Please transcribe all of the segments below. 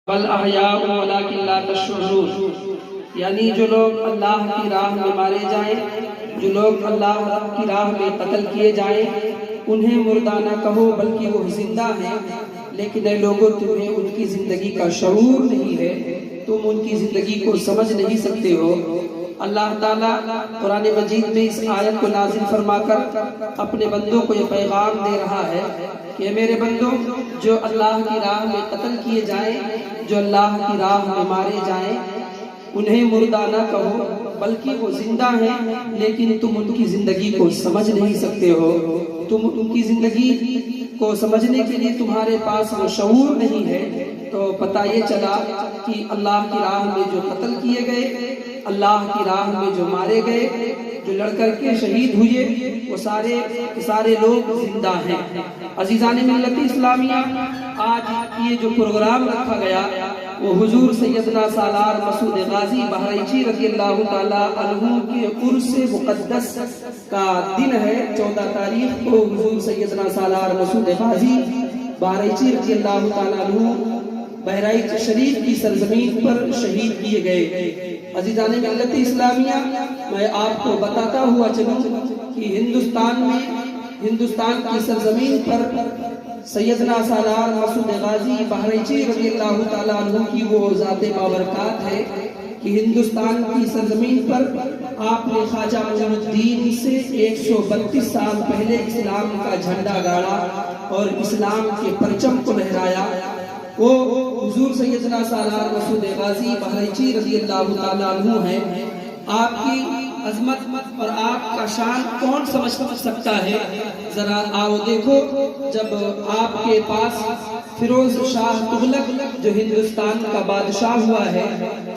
بل احیاء ولکن لا تشعرون، یعنی جو لوگ اللہ کی راہ میں مارے جائیں، جو لوگ اللہ کی راہ میں قتل کیے جائیں، انہیں مردہ نہ کہو بلکہ وہ زندہ ہیں، لیکن اے لوگوں تمہیں ان کی زندگی کا شعور نہیں ہے، تم ان کی زندگی کو سمجھ نہیں سکتے ہو۔ اللہ تعالیٰ قرآن مجید میں اس آیت کو نازل فرما کر اپنے بندوں کو یہ پیغام دے رہا ہے کہ میرے بندوں، جو اللہ کی راہ میں قتل کیے جائیں، جو اللہ کی راہ میں مارے جائیں، انہیں مردہ نہ کہو بلکہ وہ زندہ ہیں، لیکن تم ان کی زندگی کو سمجھ نہیں سکتے ہو۔ تم ان کی زندگی کو سمجھنے کے لیے تمہارے پاس وہ شعور نہیں ہے۔ تو پتہ یہ چلا کہ اللہ کی راہ میں جو قتل کیے گئے، اللہ کی راہ میں جو مارے گئے، جو لڑ کر کے شہید ہوئے، وہ سارے لوگ زندہ ہیں۔ عزیزان ملت اسلامیہ، آج یہ جو پروگرام رکھا گیا وہ حضور سیدنا سالار مسعود غازی بہرائچی رضی اللہ تعالی عنہ کے عرس مقدس کا دن ہے۔ 14 تاریخ کو حضور سیدنا سالار مسعود غازی بہرائچی رضی اللہ تعالی عنہ بہرائچ شریف کی سرزمین پر شہید کیے گئے۔ عزیزان ملت اسلامیہ، میں آپ کو بتاتا ہوا چلوں کہ ہندوستان کی سرزمین پر سیدنا سالار مسعود غازی بہرائچی رضی اللہ تعالیٰ عنہ کی وہ ذات بابرکات ہے کہ ہندوستان کی سرزمین پر آپ نے خواجہ معین الدین سے 132 سال پہلے اسلام کا جھنڈا گاڑا اور اسلام کے پرچم کو لہرایا۔ وہ حضور سیدنا سالار مسعود غازی بہرائچی رضی اللہ تعالیٰ عنہ ہیں۔ آپ کی عظمت اور آپ کا شان کون سمجھ سکتا ہے؟ ذرا آؤ دیکھو، جب آپ کے پاس فیروز شاہ تغلق جو ہندوستان کا بادشاہ ہوا ہے،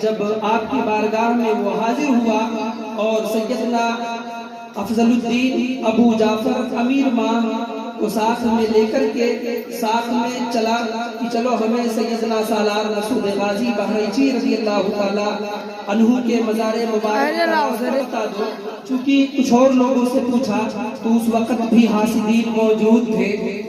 جب آپ کی بارگاہ میں وہ حاضر ہوا اور سیدنا افضل الدین ابو جعفر امیر ماہ کو ساتھ میں لے کر کے ساتھ میں چلا کہ چلو ہمیں سیدنا سالار مسعود غازی بہرائچی رضی اللہ تعالی عنہ کے مزار مبارک بتا دو۔ چونکہ کچھ اور لوگوں سے پوچھا تو اس وقت بھی حاسدین موجود تھے،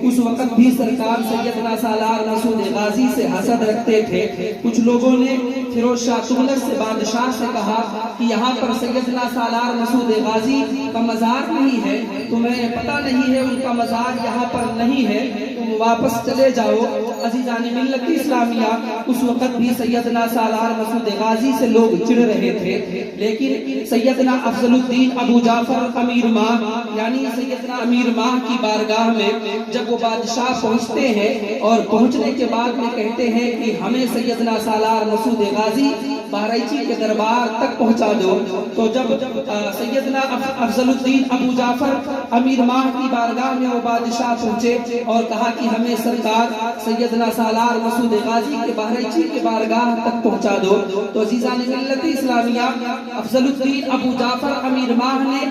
اس وقت بھی سرکار سیدنا سالار مسعود غازی سے حسد رکھتے تھے۔ کچھ لوگوں نے فیروز شاہ تغلق سے بادشاہ سے کہا کہ یہاں پر سیدنا سالار مسعود غازی کا مزار نہیں ہے، تمہیں پتہ نہیں ہے ان کا مزار یہاں پر نہیں ہے، تم واپس چلے جاؤ۔ عزیزان ملت اسلامیہ، اس وقت بھی سیدنا سالار مسعود غازی سے لوگ چڑھ رہے تھے، لیکن سیدنا افضل الدین ابو جعفر امیر ماہ یعنی سیدنا امیر ماہ کی بارگاہ میں جب وہ بادشاہ پہنچتے ہیں اور پہنچنے کے بعد میں کہتے ہیں کہ ہمیں سیدنا سالار مسعود غازی بہرائچی کے دربار تک پہنچا دو، تو جب سیدنا افضل الدین ابو جعفر امیر ماہ کی بارگاہ میں وہ بادشاہ پہنچے اور کہا کہ ہمیں سرکار سیدنا سالار مسعود غازی کے بہرائچی کے بارگاہ تک پہنچا دو، تو عزیزان ملت اسلامیہ، افضل الدین ابو جعفر امیر ماہ نے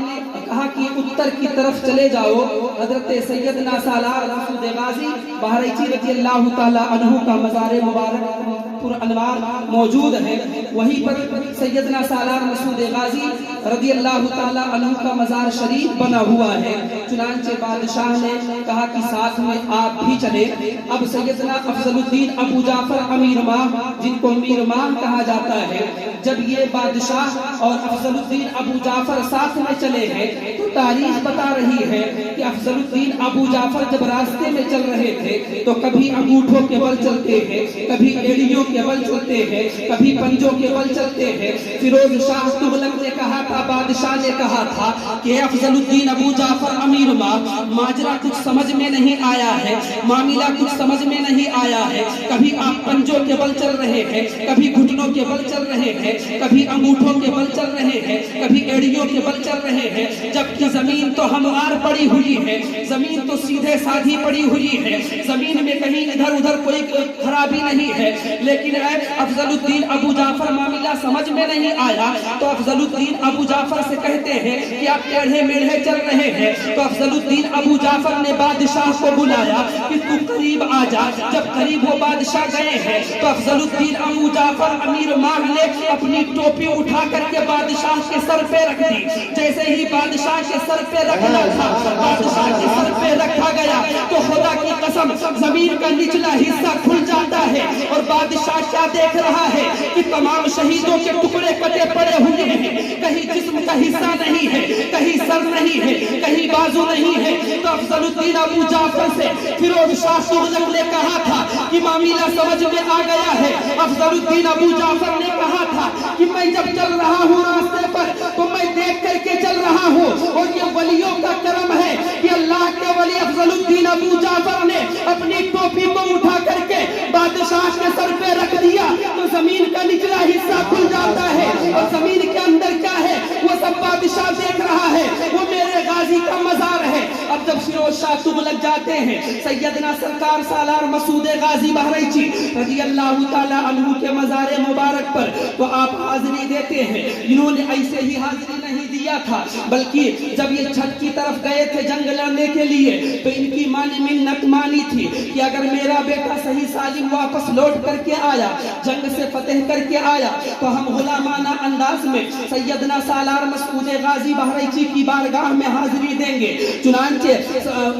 کہا کہ اتر کی طرف چلے جاؤ۔ حضرت سیدنا سالار مسعود غازی بہرائچی رضی اللہ تعالی عنہ کا مزار مبارک پر انوار موجود ہے، وہیں پر سیدنا سالار مسعود غازی رضی اللہ تعالی عنہ کا مزار شریف بنا ہوا ہے۔ چنانچہ بادشاہ نے کہا کہ ساتھ میں آپ بھی چلے۔ اب سیدنا افضل الدین ابو جعفر امیر ماہ، جن کو امیر ماہ کہا جاتا ہے، جب یہ بادشاہ اور افضل الدین ابو جعفر ساتھ میں چلے ہیں تو تاریخ بتا رہی ہے کہ افضل الدین ابو جعفر جب راستے میں چل رہے تھے تو کبھی انگوٹھوں کے بل چلتے ہیں، کبھی ایڑیوں کے بل چلتے ہیں، کبھی پنجوں کے بل چلتے ہیں۔ فیروز شاہ تغلق نے کہا تھا، بادشاہ نے کہا تھا کہ افضل الدین ابو جعفر امیر ماہ، ماجرا کچھ سمجھ میں نہیں آیا ہے، معاملہ کچھ سمجھ میں نہیں آیا ہے، کبھی آپ پنجوں کے بل چل رہے ہیں، کبھی گھٹنوں کے بل چل رہے ہیں، کبھی انگوٹھوں کے بل چل رہے ہیں، کبھی ایڑیوں کے بل چل رہے ہیں، جبکہ زمین تو ہموار پڑی ہوئی ہے، زمین تو سیدھے سادھی پڑی ہوئی ہے، زمین میں کہیں ادھر ادھر کوئی خرابی نہیں ہے، لیکن اے افضل الدین ابو جعفر معاملہ سمجھ میں نہیں آیا، تو افضل الدین ابو جعفر سے کہتے ہیں کہ آپ ٹیڑھے میڑھے چل رہے ہیں، تو افضل الدین ابو جعفر نے بادشاہ کو بلایا کہ تو قریب آ جا۔ جب قریب وہ بادشاہ گئے ہیں تو افضل الدین ابو جعفر امیر ماہ نے اپنی ٹوپی اٹھا کر کے بادشاہ کے سر پہ رکھ دی۔ جیسے ہی بادشاہ بادشاہ کے سر پہ رکھنا تھا، بادشاہ کے سر پہ رکھا گیا تو خدا کی قسم زمین کا نچلا حصہ کھل جاتا ہے اور بادشاہ کیا دیکھ رہا ہے کہ تمام شہیدوں کے ٹکڑے کٹے پڑے ہوئے ہیں، کہیں جسم کا حصہ نہیں ہے، کہیں سر نہیں ہے، کہیں بازو نہیں ہے۔ تو افضل الدین ابو جعفر سے فیروز شاہ تغلق نے کہا تھا کہ معاملہ سمجھ میں آ گیا ہے۔ افضل الدین ابو جعفر نے کہا تھا کہ میں جب چل رہا ہوں راستے پر تو میں دیکھ کر کے چل رہا ہوں، اور یہ ولیوں کا کرم ہے کہ اللہ کے ولی افضل الدین ابو جعفر نے اپنی ٹوپی کو اٹھا کر کے بادشاہ کے سر پہ رکھ دیا تو زمین کا نچلا حصہ کھل جاتا ہے، اور زمین کے اندر کیا ہے وہ سب بادشاہ دیکھ رہا ہے، وہ میرے غازی کا مزار ہے۔ اب جب فیروز شاہ تغلق جاتے ہیں سیدنا سرکار سالار مسعود غازی بہرائچی رضی اللہ تعالیٰ عنہ کے مزار مبارک پر، تو آپ حاضری دیتے ہیں۔ انہوں نے ایسے ہی حاضری نہیں دیا تھا، بلکہ جب یہ چھت کی طرف گئے تھے جنگ لڑنے کے لیے تو ان کی منت مانی تھی کہ اگر میرا بیٹا صحیح سالم واپس لوٹ کر کے آیا، جنگ سے فتح کر کے آیا، تو ہم غلامانہ انداز میں سیدنا سالار مسعود غازی بہرائچی کی بارگاہ میں حاضری دیں گے۔ چنانچہ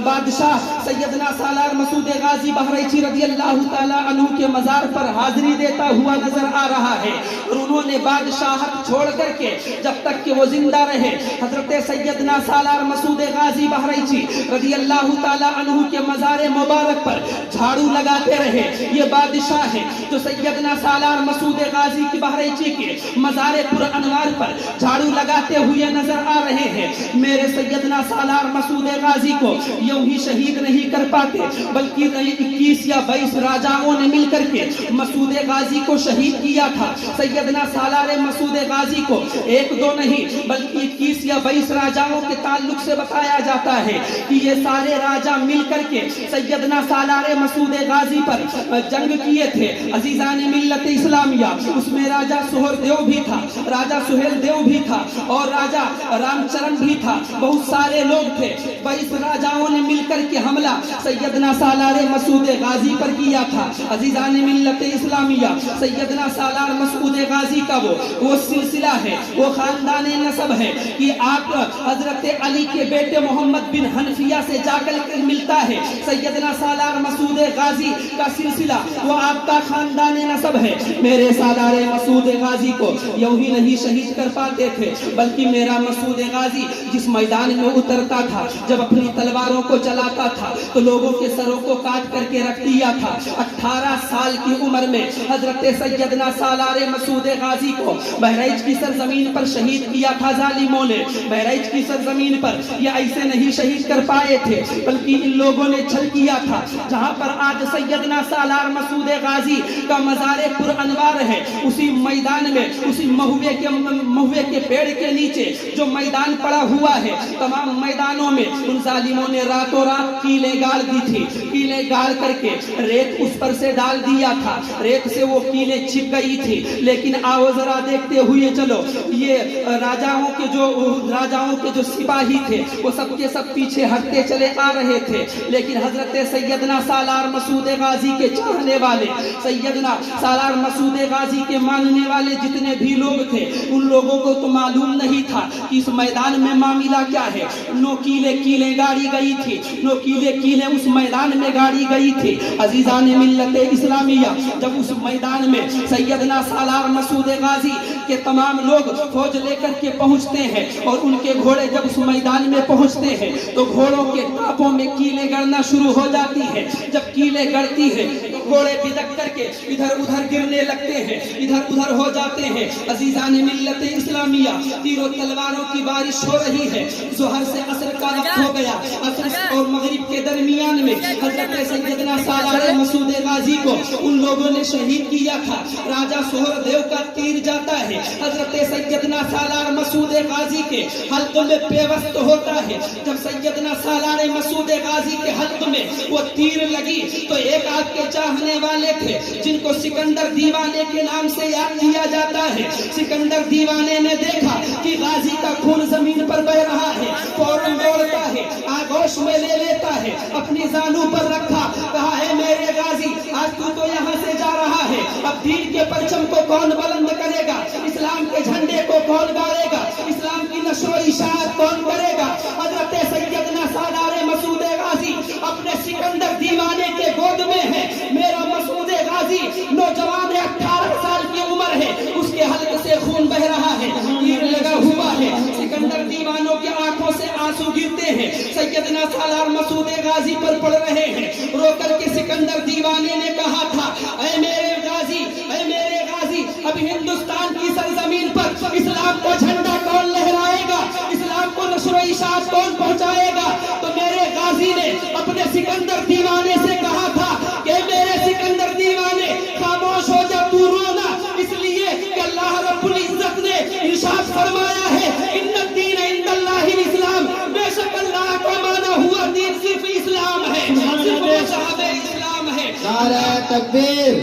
بادشاہ سیدنا سالار مسعود غازی بہرائچی رضی اللہ تعالیٰ عنہ کے مزار پر حاضری دیتا ہوا نظر آ رہا ہے، اور انہوں نے بادشاہت چھوڑ کر کے جب تک کہ وہ زندہ رہے حضرت سیدنا سالار مسعود غازی بہرائچی رضی اللہ تعالیٰ عنہ کے مزار مبارک پر جھاڑو لگاتے رہے۔ یہ بادشاہ ہیں جو سیدنا سالار مسعود غازی کی بہرائچی کے مزار پر انوار پر جھاڑو لگاتے ہوئے نظر آ رہے ہیں۔ میرے سیدنا سالار مسعود غازی کو یوں ہی شہید نہیں کر پاتے، بلکہ 21 یا 22 راجاؤں نے مل کر کے مسعود غازی کو شہید کیا تھا۔ سیدنا سالار مسعود غازی کو ایک دو نہیں بلکہ 21 یا 22 راجاؤں کے تعلق سے بتایا جاتا ہے کہ یہ سارے راجا مل کر کے سیدنا سالار مسعود غازی پر جنگ کیے تھے۔ عزیزان ملت اسلامیہ، اس میں راجا سہر دیو بھی تھا، راجا سہیل دیو بھی تھا، اور راجا رام چرن بھی تھا، بہت سارے لوگ تھے۔ 22 راجاؤں نے مل کر کے حملہ سیدنا سالار مسعود غازی پر کیا تھا۔ عزیزان ملت اسلامیہ، سیدنا سالار مسعود غازی کا وہ سلسلہ ہے، وہ خاندان نسب ہے کہ آپ حضرت علی کے بیٹے محمد بن حنفیہ سے جا کر ملتا ہے۔ سیدنا سالار مسعود غازی کا سلسلہ وہ آپ کا خاندان نسب ہے۔ میرے سالار مسعود غازی کو یوں ہی نہیں شہید کر پاتے تھے، بلکہ میرا مسعود غازی جس میدان میں اترتا تھا، جب اپنی تلواروں کو چلاتا تھا تو لوگوں کے سروں کو کاٹ کر کے رکھ دیا تھا۔ 18 سال کی عمر میں حضرت سیدنا سالار مسعود غازی کو بہرائچ کی سرزمین پر شہید کیا تھا ظالموں نے۔ بہرائچ کی سرزمین پر یہ ایسے نہیں شہید کر پائے تھے، بلکہ ان لوگوں نے چھل کیا تھا۔ جہاں پر آج سیدنا سالار مسعود غازی کا مزار پر انوار ہے، اسی میدان میں، اسی مہوے کے پیڑ کے نیچے جو میدان پڑا ہوا ہے، تمام میدانوں میں ان ظالموں نے راتوں رات کیلیں گاڑ دی تھی۔ کیلیں گاڑ کر کے ریت اس پر سے ڈال دیا تھا، ریت سے وہ کیلیں چھپ گئی تھی۔ لیکن آؤ ذرا دیکھتے ہوئے چلو، یہ راجاؤں کے جو سپاہی تھے وہ سب کے سب پیچھے ہٹتے چلے آ رہے تھے، لیکن حضرت سیدنا سالار مسعود غازی کے چاہنے والے، سیدنا سالار مسعود غازی کے ماننے والے جتنے بھی لوگ تھے، ان لوگوں کو تو معلوم نہیں تھا کہ اس میدان میں معاملہ کیا ہے۔ نو کیلیں گاڑی گئی تھی، نو کیلیں اس میدان میں گاڑی گئی تھی۔ عزیزان ملت اسلامیہ، جب اس میدان میں سیدنا سالار مسعود غازی کے تمام لوگ فوج لے کر کے پہنچتے ہیں، اور ان کے گھوڑے جب اس میدان میں پہنچتے ہیں تو گھوڑوں کے ٹاپوں میں کیلیں گڑنا شروع ہو جاتی ہیں۔ جب کیلیں گڑتی ہیں تو گھوڑے بدک کر کے ادھر ادھر گرنے لگتے ہیں، ادھر ادھر ہو جاتے ہیں۔ عزیزان ملت اسلامیہ، تیر و تلواروں کی بارش ہو رہی ہے۔ ظہر سے عصر کا وقت ہو گیا، عصر اور مغرب کے درمیان میں حضرت سیدنا سالار مسعود غازی کو ان لوگوں نے شہید کیا تھا۔ راجا سہر دیو کا تیر جاتا ہے، حضرت سیدنا سالار مسعود غازی کے حلق میں پیوست ہوتا ہے۔ جب سیدنا سالار مسعود غازی کے حلق میں وہ تیر لگی تو ایک آپ کے چاہنے والے تھے جن کو سکندر دیوانے کے نام سے یاد کیا جاتا ہے۔ سکندر دیوانے نے دیکھا کہ غازی کا خون زمین پر بہ رہا ہے، فوراً دوڑتا ہے، آغوش میں لے لیتا ہے، اپنی زانو پر رکھا، کہا ہے میرے غازی آج تو یہاں سے جا رہا ہے، اب دین کے پرچم کو کون بلند کرے گا، اسلام کے جھنڈے کو کون گاڑے گا، اسلام کی نشر و اشاعت کون کرے گا؟ حضرت سیدنا سالار مسعود غازی اپنے سکندر دیوانے کے گود میں ہے. میرا مسعود غازی نوجوان ہے، 18 سال کی عمر ہے، اس کے حلق سے خون بہ رہا ہے، تیر لگا ہوا ہے. سکندر دیوانوں کی آنکھوں سے آنسو گرتے ہیں، سیدنا سالار مسعود غازی پر پڑ رہے ہیں. رو کر کے سکندر دیوانے نے کہا تھا، اے میرے غازی، اے میرے غازی، اب ہندوستان کی سرزمین پر اسلام کا جھنڈا کون لہرائے گا؟ اسلام کو نشر و اشاعت کون پہنچائے گا؟ تو میرے غازی نے اپنے سکندر دیوانے سے کہا تھا کہ میرے سکندر دیوانے خاموش ہو جا، تو رونا، اس لیے کہ اللہ رب العزت نے ارشاد فرمایا ہے، ان الدین عند اللہ الاسلام، بے شک اللہ کا مانا ہوا دین صرف اسلام ہے، صرف مذہب اسلام ہے. نعرہ تکبیر،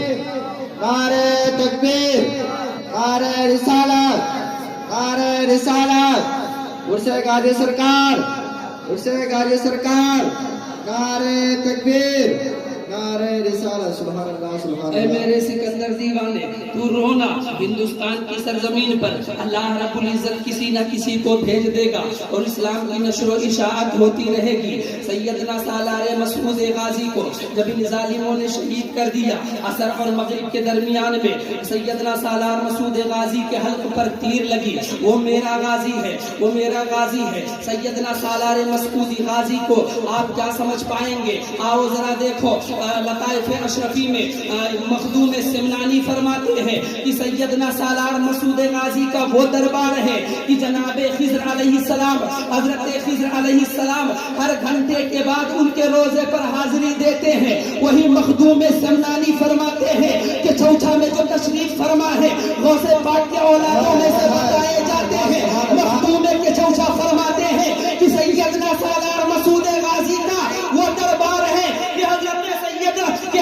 نعرہ تکبیر، نعرہ رسالت، نعرہ رسالت، عرصہ غازی سرکار، عرصہ غازی سرکار، نعرہ تکبیر، نعرہ رسالت. سبحان اللہ، سبحان اے اللہ. میرے سکندر دیوانے، تو رونا، ہندوستان کی سرزمین پر اللہ رب العزت کسی نہ کسی کو بھیج دے گا اور اسلام کی نشر و اشاعت ہوتی رہے گی. سیدنا سالار مسعود غازی کو جب ان ظالموں نے شہید کر دیا، عصر اور مغرب کے درمیان میں سیدنا سالار مسعود غازی کے حلق پر تیر لگی. وہ میرا غازی ہے، وہ میرا غازی ہے. سیدنا سالار مسعود غازی کو آپ کیا سمجھ پائیں گے؟ آؤ ذرا دیکھو، لطائف اشرفی میں مخدوم سمنانی فرماتے ہیں کہ سیدنا سالار مسعود غازی کا وہ دربار ہے کہ جناب خضر علیہ السلام، حضرت خضر علیہ السلام ہر گھنٹے کے بعد ان کے روزے پر حاضری دیتے ہیں. وہی مخدوم سمنانی فرماتے ہیں کہ چوچھا میں جو تشریف فرما ہے غوث پاک کے اولادوں میں سے بتائے جاتے ہیں. مخدوم کے چوچھا فرماتے ہیں کہ سیدنا سالار مسعود غازی کا وہ دربار ہے کہ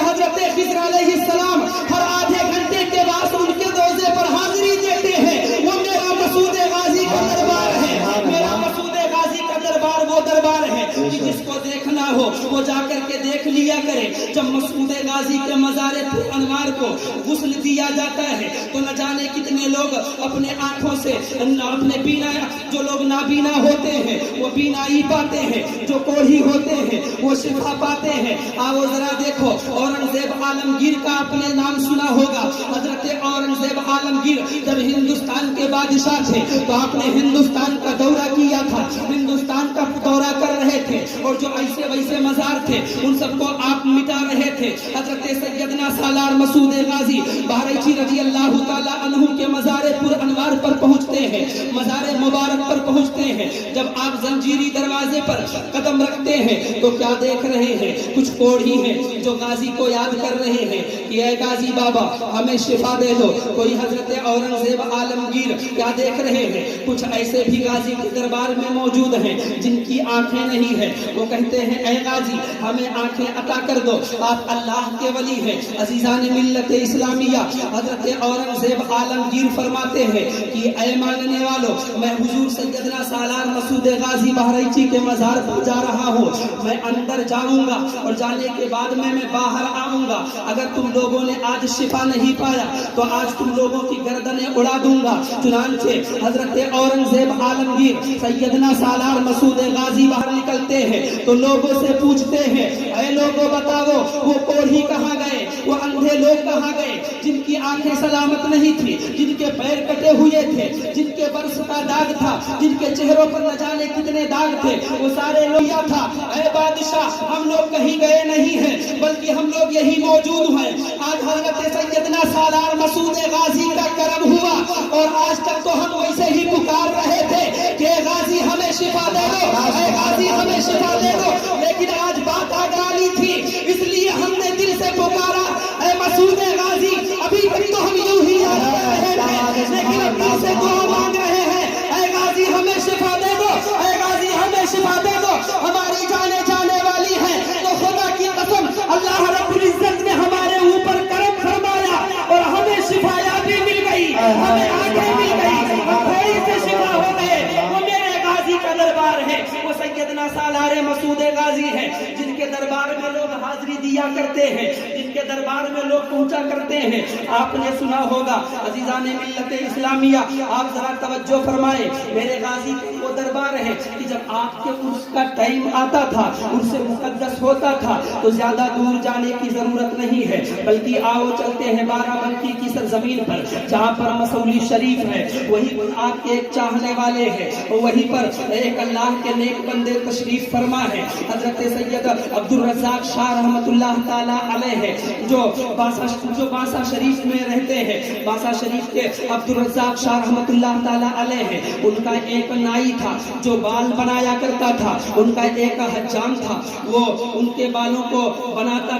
حضرت خضر علیہ السلام ہر آدھے گھنٹے کے بعد ان کے روزے پر حاضری دیتے ہیں. وہ میرا مسعود غازی کا دربار ہے، میرا مسعود غازی کا دربار وہ دربار ہے کہ جس کو دیکھنا ہو وہ جا کر کے دیکھ لیا کرے. جب مسعود غازی کے مزار پر انوار کو غسل دیا جاتا ہے تو نہ جانے کتنے لوگ اپنے آنکھوں سے، اپنے بینا، جو لوگ نابینا ہوتے ہیں وہ بینائی پاتے ہیں، جو کوڑھی ہوتے ہیں وہ شفا پاتے ہیں. آؤ ذرا دیکھو، اورنگزیب عالمگیر کا آپ نے نام سنا ہوگا. حضرت اورنگزیب عالمگیر جب ہندوستان کے بادشاہ تھے تو آپ نے ہندوستان کا دورہ کیا تھا، ہندوستان کا دورہ کر رہے تھے اور جو ایسے ویسے مزار تھے ان سب کو آپ مٹا رہے تھے. حضرت سیدنا سالار مسعود غازی بہرائچی رضی اللہ تعالی عنہ کے مزار پر انوار پر پہنچتے ہیں، مزار مبارک پر پہنچتے ہیں. جب آپ زنجیری دروازے پر قدم رکھتے ہیں تو کیا دیکھ رہے ہیں؟ کچھ کوڑھی ہیں جو غازی کو یاد کر رہے ہیں کہ اے غازی بابا ہمیں شفا دے دو. کوئی حضرت اورنگزیب عالمگیر کیا دیکھ رہے ہیں؟ کچھ ایسے بھی غازی کے دربار میں موجود ہیں جن کی آنکھیں نہیں ہیں. وہ کہتے ہیں اے غازی ہمیں آنکھیں عطا کر دو، آپ اللہ کے ولی ہیں. عزیزان ملت اسلامیہ، حضرت اورنگزیب عالمگیر فرماتے ہیں کہ اے ماننے والو، میں حضور سیدنا سالار مسعود غازی بہرائچی کے مزار پر جا رہا ہوں. میں اندر جاؤں گا اور جانے کے بعد میں باہر آؤں گا. اگر تم لوگوں نے آج شفا نہیں پایا تو آج تم لوگوں کی گردنیں اڑا دوں گا. چنانچہ حضرت اورنگزیب عالمگیر سیدنا سالار مسعود غازی باہر نکلتے ہیں تو لوگوں سے پوچھتے ہیں اے لوگوں بتاؤ وہ کوڑھی کہاں گئے، وہ اندھے لوگ کہاں گئے جن کی آنکھیں سلامت نہیں تھی، جن کے پیر کٹے ہوئے تھے، جن کے برس کا داغ تھا، جن کے چہروں پر نہ جانے کتنے داغ تھے، وہ سارے لویا تھا. اے بادشاہ ہم لوگ کہیں گئے نہیں ہیں بلکہ ہم لوگ یہی موجود ہیں. آج حضرت سیدنا سالار مسعود غازی کا کرم ہوا اور آج تک تو ہم ویسے ہی پکار رہے تھے کہ غازی ہمیں شفا دے دو، اے غازی ہمیں شفا دے دو، لیکن آج بات آ ڈالی تھی اس لیے ہم نے دل سے پکارا اے مسعود غازی. ابھی تک تو ہم یوں ہی یاد کر رہے تھے لیکن اب دل سے دعا مانگ رہے ہیں اے غازی ہمیں شفا دے دو، اے غازی ہمیں شفا دے دو. ہماری جانے جانے والی ہیں تو خدا کی قسم اللہ رب العزت نے ہمارے اوپر کرم فرمایا اور ہمیں شفا یابی مل گئی، ہمیں آنکھیں مل گئی، ہم تھوڑی سے شفا ہو گئے. وہ میرے غازی کا دربار ہے، وہ سیدنا سالار مسعود غازی ہے جن کے کے دربار میں لوگ حاضری دیا کرتے ہیں، جن کے دربار میں لوگ پہنچا کرتے ہیں. آپ نے سنا ہوگا عزیزان ملت اسلامیہ، آپ ذرا توجہ فرمائے، میرے غازی کا وہ دربار ہے کہ جب آپ کے عرس کا ٹائم آتا تھا، عرس مقدس ہوتا تھا، تو زیادہ دور جانے کی ضرورت نہیں ہے، بلکہ آؤ چلتے ہیں بارہ بنکی کی سرزمین پر جہاں پر مسولی شریف ہے، وہیں پر آپ کے ایک چاہنے والے ہیں، وہیں پر ایک اللہ کے نیک بندے تشریف فرما ہے، حضرت سید عبد الرزاق شاہ رحمت اللہ تعالی علیہ، جو باسا شریف میں رہتے ہیں. باسا شریف کے عبد الرزاق شاہ رحمت اللہ تعالی علیہ، ان کا ایک نائی تھا جو بال بنایا کرتا تھا، ان کا ایک حجام تھا وہ ان کے بالوں کو بناتا